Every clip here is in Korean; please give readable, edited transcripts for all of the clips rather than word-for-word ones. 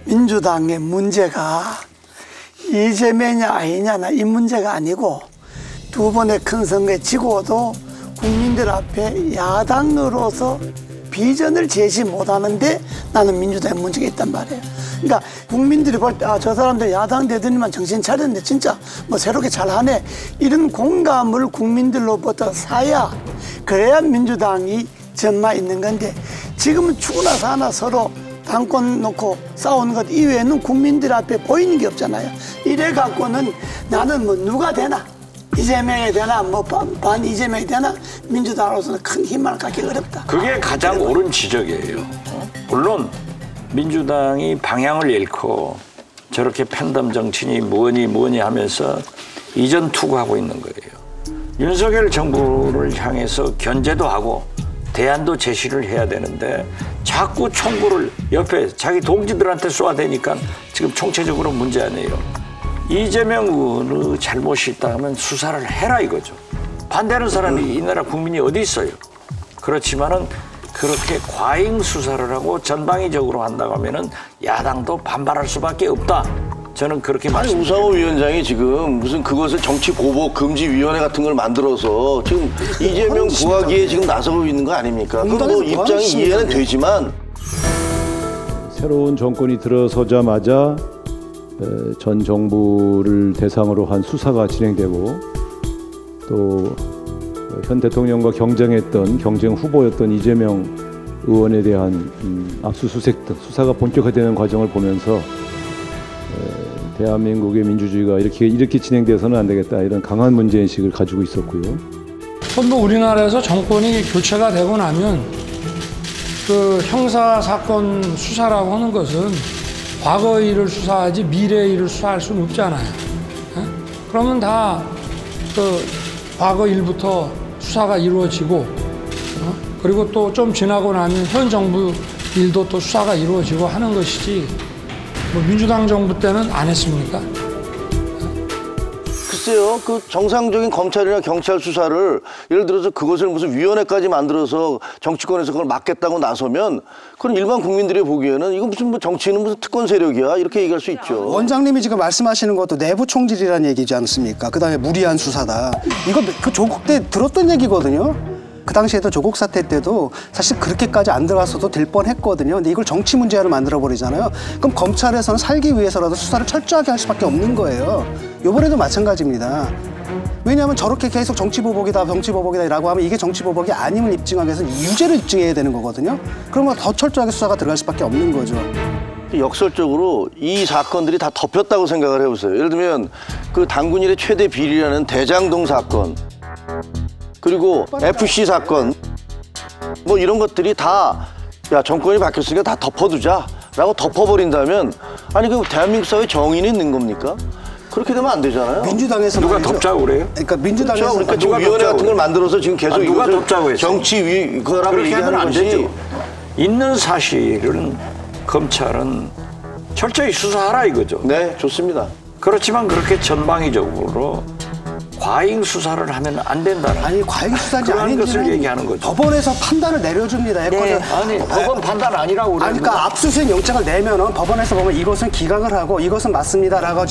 민주당의 문제가 이재명이 아니냐나 이 문제가 아니고 두 번의 큰 선거에 지고도 국민들 앞에 야당으로서 비전을 제시 못하는데 나는 민주당의 문제가 있단 말이에요. 그러니까 국민들이 볼 때 저 사람들 야당 되더니만 정신 차렸는데 진짜 뭐 새롭게 잘하네 이런 공감을 국민들로부터 사야 그래야 민주당이 전마 있는 건데 지금은 죽으나 사나 서로 당권 놓고 싸우는 것 이외에는 국민들 앞에 보이는 게 없잖아요. 이래 갖고는 나는 뭐 누가 되나 이재명이 되나 뭐 반 이재명이 되나 민주당으로서는 큰 힘을 갖기 어렵다. 그게 가장 옳은 지적이에요. 물론 민주당이 방향을 잃고 저렇게 팬덤 정치니 뭐니 하면서 이전 투구하고 있는 거예요. 윤석열 정부를 향해서 견제도 하고 대안도 제시를 해야 되는데 자꾸 총구를 옆에 자기 동지들한테 쏘아대니까 지금 총체적으로 문제 아니에요. 이재명 의원의 잘못이 있다 하면 수사를 해라 이거죠. 반대하는 사람이 이 나라 국민이 어디 있어요. 그렇지만은 그렇게 과잉 수사를 하고 전방위적으로 한다고 하면은 야당도 반발할 수밖에 없다. 저는 그렇게 말씀드립니다. 우상호 위원장이 지금 무슨 그것을 정치 보복 금지 위원회 같은 걸 만들어서 지금 이재명 구하기에 지금 나서고 있는 거 아닙니까? 그 뭐 입장이 이해는 되지만 새로운 정권이 들어서자마자 전 정부를 대상으로 한 수사가 진행되고 또 현 대통령과 경쟁했던 경쟁 후보였던 이재명 의원에 대한 압수수색 등 수사가 본격화되는 과정을 보면서 대한민국의 민주주의가 이렇게 진행돼서는 안 되겠다 이런 강한 문제인식을 가지고 있었고요. 뭐 우리나라에서 정권이 교체가 되고 나면 그 형사 사건 수사라고 하는 것은 과거의 일을 수사하지 미래의 일을 수사할 수는 없잖아요. 그러면 다 그 과거 일부터 수사가 이루어지고 그리고 또 좀 지나고 나면 현 정부 일도 또 수사가 이루어지고 하는 것이지 뭐 민주당 정부 때는 안 했습니까? 글쎄요, 그 정상적인 검찰이나 경찰 수사를 예를 들어서 그것을 무슨 위원회까지 만들어서 정치권에서 그걸 막겠다고 나서면 그건 일반 국민들이 보기에는 이거 무슨 뭐 정치인은 무슨 특권 세력이야 이렇게 얘기할 수 있죠. 원장님이 지금 말씀하시는 것도 내부 총질이라는 얘기지 않습니까? 그다음에 무리한 수사다. 이거 그 조국 때 들었던 얘기거든요. 그 당시에도 조국 사태 때도 사실 그렇게까지 안 들어갔어도 될 뻔했거든요. 근데 이걸 정치 문제화를 만들어버리잖아요. 그럼 검찰에서는 살기 위해서라도 수사를 철저하게 할 수밖에 없는 거예요. 이번에도 마찬가지입니다. 왜냐하면 저렇게 계속 정치보복이다 라고 하면 이게 정치보복이 아님을 입증하기 위해서 유죄를 입증해야 되는 거거든요. 그러면 더 철저하게 수사가 들어갈 수밖에 없는 거죠. 역설적으로 이 사건들이 다 덮였다고 생각을 해보세요. 예를 들면 그 당군 일의 최대 비리라는 대장동 사건 그리고 FC 사건 뭐 이런 것들이 다 야 정권이 바뀌었으니까 다 덮어두자 라고 덮어버린다면 아니 그 대한민국 사회에 정의는 있는 겁니까? 그렇게 되면 안 되잖아요. 민주당에서 누가 말이죠. 덮자고 그래요? 그러니까 민주당에서 그러니까 지금 위원회 같은 걸 만들어서 지금 계속 누가 이것을 덮자고 했어요? 정치 그거라고 그렇게 하면 얘기하는 안 것이 되죠. 있는 사실은 검찰은 철저히 수사하라 이거죠. 네, 좋습니다. 그렇지만 그렇게 전방위적으로 과잉 수사를 하면 안 된다는 아니 과잉 수사인지 그런 것을 아닌지는 얘기하는 거죠. 법원에서 판단을 내려줍니다. 네. 아니 법원 판단 아니라고 그래요. 아니, 그러니까 압수수색 영장을 내면은 법원에서 보면 이것은 기각을 하고 이것은 맞습니다라고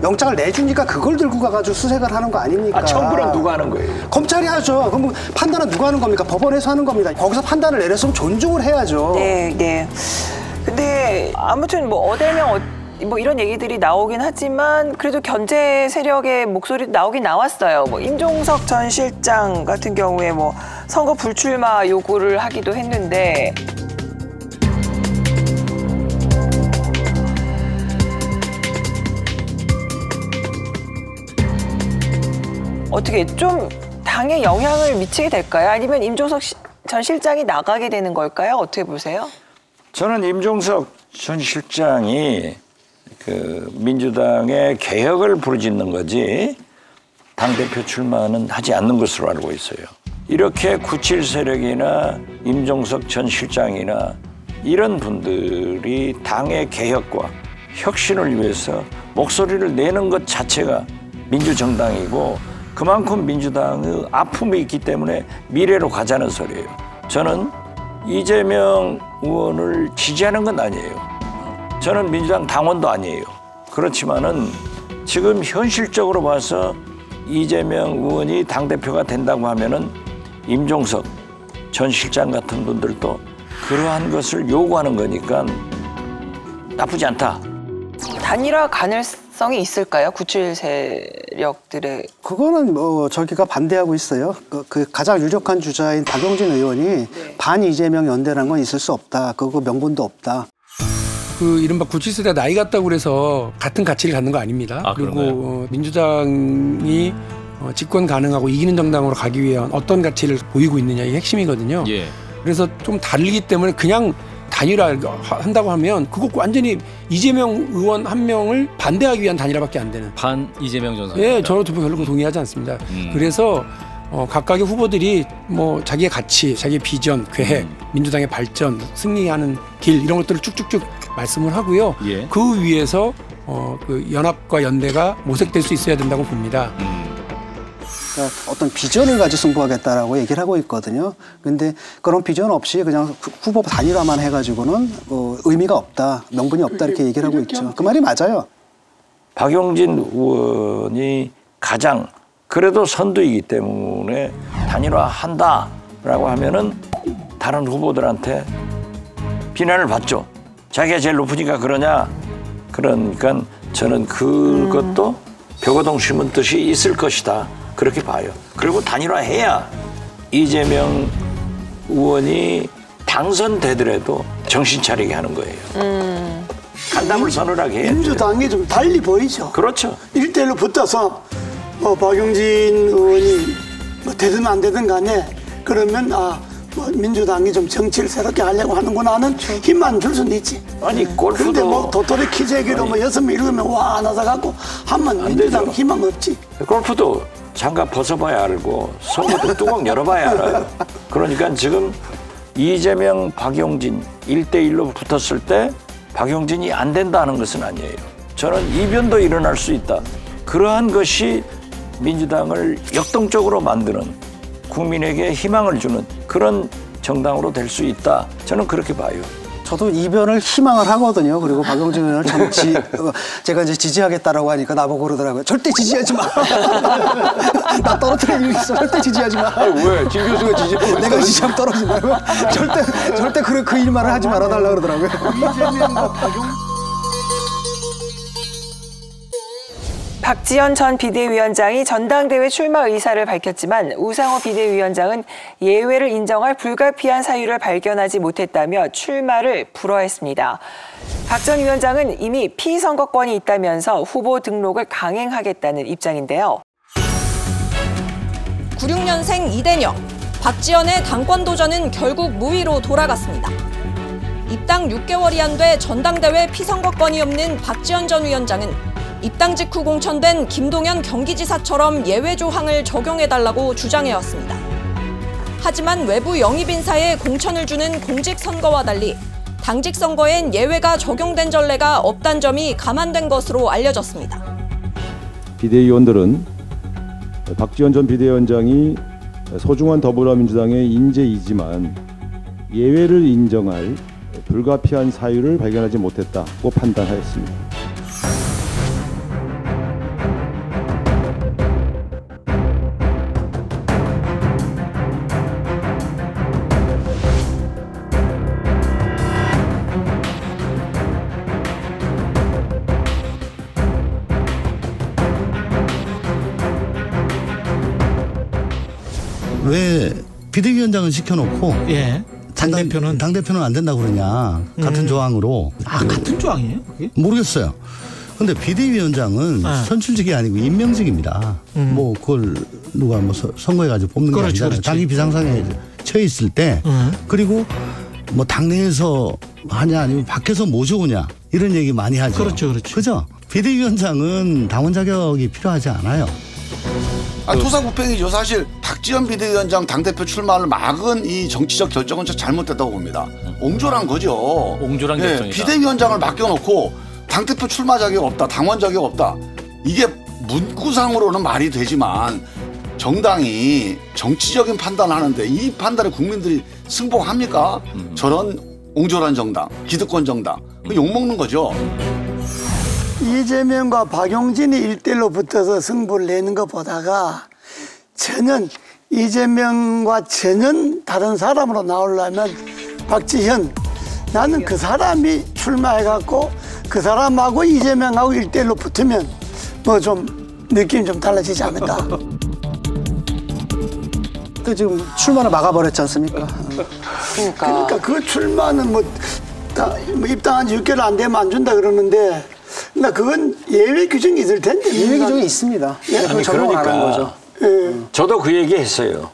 영장을 내주니까 그걸 들고 가가지고 수색을 하는 거 아닙니까? 청구는 누가 하는 거예요? 검찰이 하죠. 그럼 판단은 누가 하는 겁니까? 법원에서 하는 겁니다. 거기서 판단을 내렸으면 존중을 해야죠. 네, 네. 근데 아무튼 뭐 어대명 뭐 이런 얘기들이 나오긴 하지만 그래도 견제 세력의 목소리도 나오긴 나왔어요. 뭐 임종석 전 실장 같은 경우에 뭐 선거 불출마 요구를 하기도 했는데 어떻게 좀 당에 영향을 미치게 될까요? 아니면 임종석 전 실장이 나가게 되는 걸까요? 어떻게 보세요? 저는 임종석 전 실장이 그 민주당의 개혁을 부르짖는 거지 당대표 출마는 하지 않는 것으로 알고 있어요. 이렇게 97 세력이나 임종석 전 실장이나 이런 분들이 당의 개혁과 혁신을 위해서 목소리를 내는 것 자체가 민주정당이고 그만큼 민주당의 아픔이 있기 때문에 미래로 가자는 소리예요. 저는 이재명 의원을 지지하는 건 아니에요. 저는 민주당 당원도 아니에요. 그렇지만은 지금 현실적으로 봐서 이재명 의원이 당대표가 된다고 하면은 임종석 전 실장 같은 분들도 그러한 것을 요구하는 거니까 나쁘지 않다. 단일화 가능성이 있을까요? 97 세력들의. 그거는 뭐 저기가 반대하고 있어요. 그 가장 유력한 주자인 박용진 의원이 반 이재명 연대라는 건 있을 수 없다. 그거 명분도 없다. 그 이른바 97세대 나이 같다고 그래서 같은 가치를 갖는 거 아닙니다. 그리고 민주당이 집권 가능하고 이기는 정당으로 가기 위한 어떤 가치를 보이고 있느냐 이게 핵심이거든요. 예. 그래서 좀 다르기 때문에 그냥 단일화 한다고 하면 그거 완전히 이재명 의원 한 명을 반대하기 위한 단일화밖에 안 되는. 반 이재명 전 예, 저도 별로 동의하지 않습니다. 그래서 각각의 후보들이 뭐 자기의 가치, 자기의 비전, 계획, 민주당의 발전, 승리하는 길 이런 것들을 쭉쭉쭉 말씀을 하고요. 예. 그 위에서 그 연합과 연대가 모색될 수 있어야 된다고 봅니다. 그러니까 어떤 비전을 가지고 승부하겠다라고 얘기를 하고 있거든요. 그런데 그런 비전 없이 그냥 후보 단일화만 해가지고는 의미가 없다, 명분이 없다 이렇게 얘기를 하고 있죠. 그 말이 맞아요. 박용진 의원이 가장 그래도 선두이기 때문에 단일화한다라고 하면은 다른 후보들한테 비난을 받죠. 자기가 제일 높으니까 그러냐. 그러니까 저는 그것도 벽오동 심은 뜻이 있을 것이다. 그렇게 봐요. 그리고 단일화해야 이재명 의원이 당선되더라도 정신 차리게 하는 거예요. 간담을 서늘하게 해야 민주당이 좀 달리 보이죠. 그렇죠. 1대1로 붙어서 박용진 의원이 뭐 되든 안 되든 간에 그러면 뭐 민주당이 좀 정치를 새롭게 하려고 하는구나 하는 힘만 줄 수는 있지. 아니 골프도. 근데 뭐 도토리 키재기로 뭐 6명 7명 와 나서 갖고 하면 민주당 되죠. 희망 없지. 골프도 장갑 벗어봐야 알고 속에도 뚜껑 열어봐야 알아요. 그러니까 지금 이재명, 박용진 1대1로 붙었을 때 박용진이 안 된다는 것은 아니에요. 저는 이변도 일어날 수 있다. 그러한 것이 민주당을 역동적으로 만드는 국민에게 희망을 주는 그런 정당으로 될 수 있다. 저는 그렇게 봐요. 저도 이변을 희망을 하거든요. 그리고 박용진 의원을 제가 이제 지지하겠다라고 하니까 나보고 그러더라고요. 절대 지지하지 마. 나 떨어뜨릴 일 있어. 절대 지지하지 마. 왜? 김 교수가 지지하고 내가 지지하면 떨어진다고? 절대 그 일만을 하지 말아달라고 그러더라고요. 박지원 전 비대위원장이 전당대회 출마 의사를 밝혔지만 우상호 비대위원장은 예외를 인정할 불가피한 사유를 발견하지 못했다며 출마를 불허했습니다. 박 전 위원장은 이미 피선거권이 있다면서 후보 등록을 강행하겠다는 입장인데요. 96년생 이대녀, 박지원의 당권 도전은 결국 무위로 돌아갔습니다. 입당 6개월이 안 돼 전당대회 피선거권이 없는 박지원 전 위원장은 입당 직후 공천된 김동연 경기지사처럼 예외 조항을 적용해달라고 주장해왔습니다. 하지만 외부 영입 인사에 공천을 주는 공직선거와 달리 당직 선거엔 예외가 적용된 전례가 없다는 점이 감안된 것으로 알려졌습니다. 비대위원들은 박지원 전 비대위원장이 소중한 더불어민주당의 인재이지만 예외를 인정할 불가피한 사유를 발견하지 못했다고 판단하였습니다. 왜 비대위원장을 시켜놓고 당대표는 안 된다고 그러냐. 같은 조항으로. 같은 조항이에요? 그게? 모르겠어요. 근데 비대위원장은 선출직이 아니고 임명직입니다. 뭐 그걸 누가 뭐 선거해가지고 뽑는 게 아니잖아요. 당이 비상상에 처해 있을 때 그리고 뭐 당내에서 하냐 아니면 밖에서 모셔오냐 이런 얘기 많이 하죠. 그렇죠. 그죠? 비대위원장은 당원 자격이 필요하지 않아요. 토사구팽이죠. 사실 박지원 비대위원장 당대표 출마를 막은 이 정치적 결정은 저 잘못됐다고 봅니다. 옹졸한 거죠. 옹졸한 결정이다. 비대위원장을 맡겨놓고 당대표 출마 자격 없다. 당원 자격 없다. 이게 문구상으로는 말이 되지만 정당이 정치적인 판단을 하는데 이 판단에 국민들이 승복합니까? 저런 옹졸한 정당, 기득권 정당. 욕먹는 거죠. 이재명과 박용진이 1대1로 붙어서 승부를 내는 것 보다가 전혀 이재명과 전혀 다른 사람으로 나오려면 박지현, 나는 그 사람이 출마해갖고 그 사람하고 이재명하고 1대1로 붙으면 뭐 좀 느낌이 좀 달라지지 않을까. 그 지금 출마를 막아버렸지 않습니까? 그러니까 그 출마는 뭐 입당한 지 6개월 안 되면 안 준다 그러는데, 그러니까 그건 예외 규정이 있을 텐데. 예외 규정이 있습니다. 예? 그걸 적용 안 한 거죠. 예. 저도 그 얘기 했어요.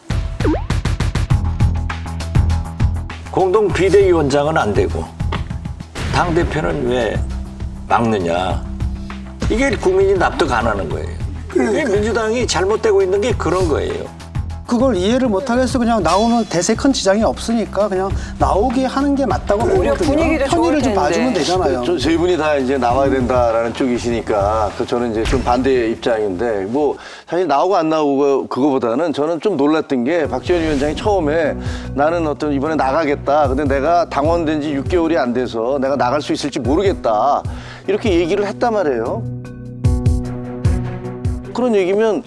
공동 비대위원장은 안 되고 당대표는 왜 막느냐. 이게 국민이 납득 안 하는 거예요. 그러니까. 민주당이 잘못되고 있는 게 그런 거예요. 그걸 이해를 못하겠어. 그냥 나오는 대세 큰 지장이 없으니까 그냥 나오게 하는 게 맞다고 오히려 보거든요. 분위기도 편의를 좋을 좀 봐주면 텐데. 되잖아요. 저 세 분이 다 이제 나와야 된다라는 쪽이시니까 저는 이제 좀 반대 입장인데, 뭐 사실 나오고 안 나오고 그거보다는 저는 좀 놀랐던 게 박지원 위원장이 처음에 나는 어떤 이번에 나가겠다. 근데 내가 당원된 지 6개월이 안 돼서 내가 나갈 수 있을지 모르겠다. 이렇게 얘기를 했단 말이에요. 그런 얘기면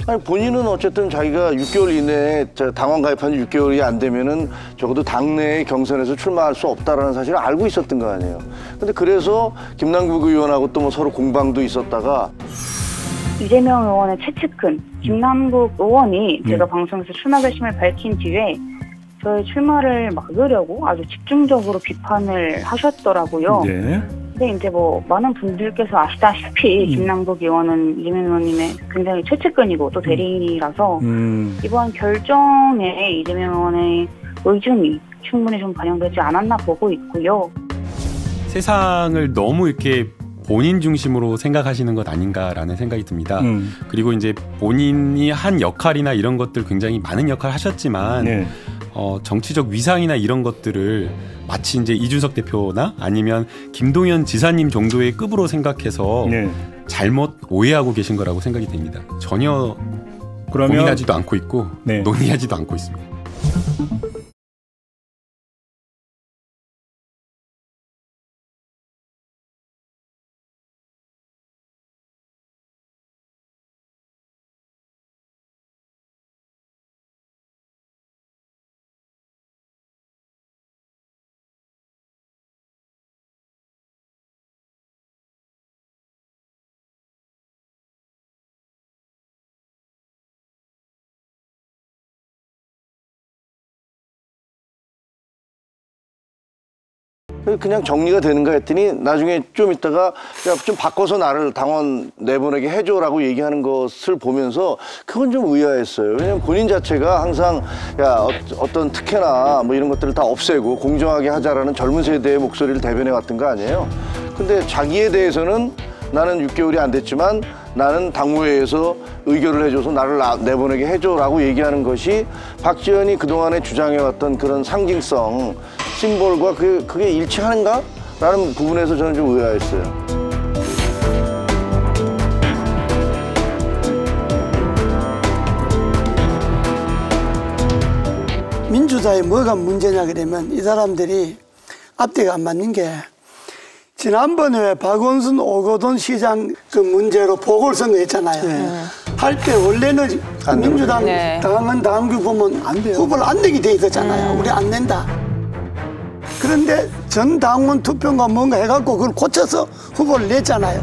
아니 본인은 어쨌든 자기가 6개월 이내에 당원 가입한 지 6개월이 안 되면은 적어도 당내 경선에서 출마할 수 없다라는 사실을 알고 있었던 거 아니에요. 근데 그래서 김남국 의원하고 또 뭐 서로 공방도 있었다가 이재명 의원의 최측근 김남국 의원이 제가 방송에서 출마 결심을 밝힌 뒤에 저의 출마를 막으려고 아주 집중적으로 비판을 하셨더라고요. 네. 근데 이제 뭐 많은 분들께서 아시다시피 김남국 의원은 이재명 의원님의 굉장히 최측근이고 또 대리인이라서 이번 결정에 이재명 의원의 의중이 충분히 좀 반영되지 않았나 보고 있고요. 세상을 너무 이렇게 본인 중심으로 생각하시는 것 아닌가라는 생각이 듭니다. 그리고 이제 본인이 한 역할이나 이런 것들 굉장히 많은 역할을 하셨지만 네. 정치적 위상이나 이런 것들을 마치 이제 이준석 대표나 아니면 김동연 지사님 정도의 급으로 생각해서 네. 잘못 오해하고 계신 거라고 생각이 됩니다. 전혀 그러면 고민하지도 않고 있고 네. 논의하지도 않고 있습니다. 그냥 정리가 되는가 했더니 나중에 좀 있다가 야, 좀 바꿔서 나를 당원 내보내게 해줘라고 얘기하는 것을 보면서 그건 좀 의아했어요. 왜냐면 본인 자체가 항상 야 어떤 특혜나 뭐 이런 것들을 다 없애고 공정하게 하자라는 젊은 세대의 목소리를 대변해 왔던 거 아니에요. 근데 자기에 대해서는 나는 6개월이 안 됐지만 나는 당무회에서 의결을 해줘서 나를 내보내게 해줘라고 얘기하는 것이 박지원이 그동안에 주장해왔던 그런 상징성, 심볼과 그게 일치하는가? 라는 부분에서 저는 좀 의아했어요. 민주당에 뭐가 문제냐 그러면 이 사람들이 앞뒤가 안 맞는 게, 지난번에 박원순 오거돈 시장 그 문제로 보궐선거 했잖아요. 할 때 원래는 민주당 당은 당규 보면 안 돼요. 후보를 안 내게 돼 있었잖아요. 우리 안 낸다. 그런데 전 당원 투표인가 뭔가 해갖고 그걸 고쳐서 후보를 냈잖아요.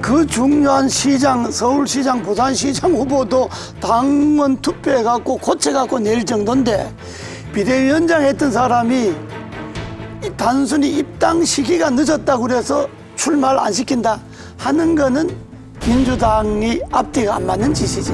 그 중요한 시장, 서울시장, 부산시장 후보도 당원 투표해갖고 고쳐갖고 낼 정도인데, 비대위원장 했던 사람이 단순히 입당 시기가 늦었다고 그래서 출마를 안 시킨다 하는 거는 민주당이 앞뒤가 안 맞는 짓이지.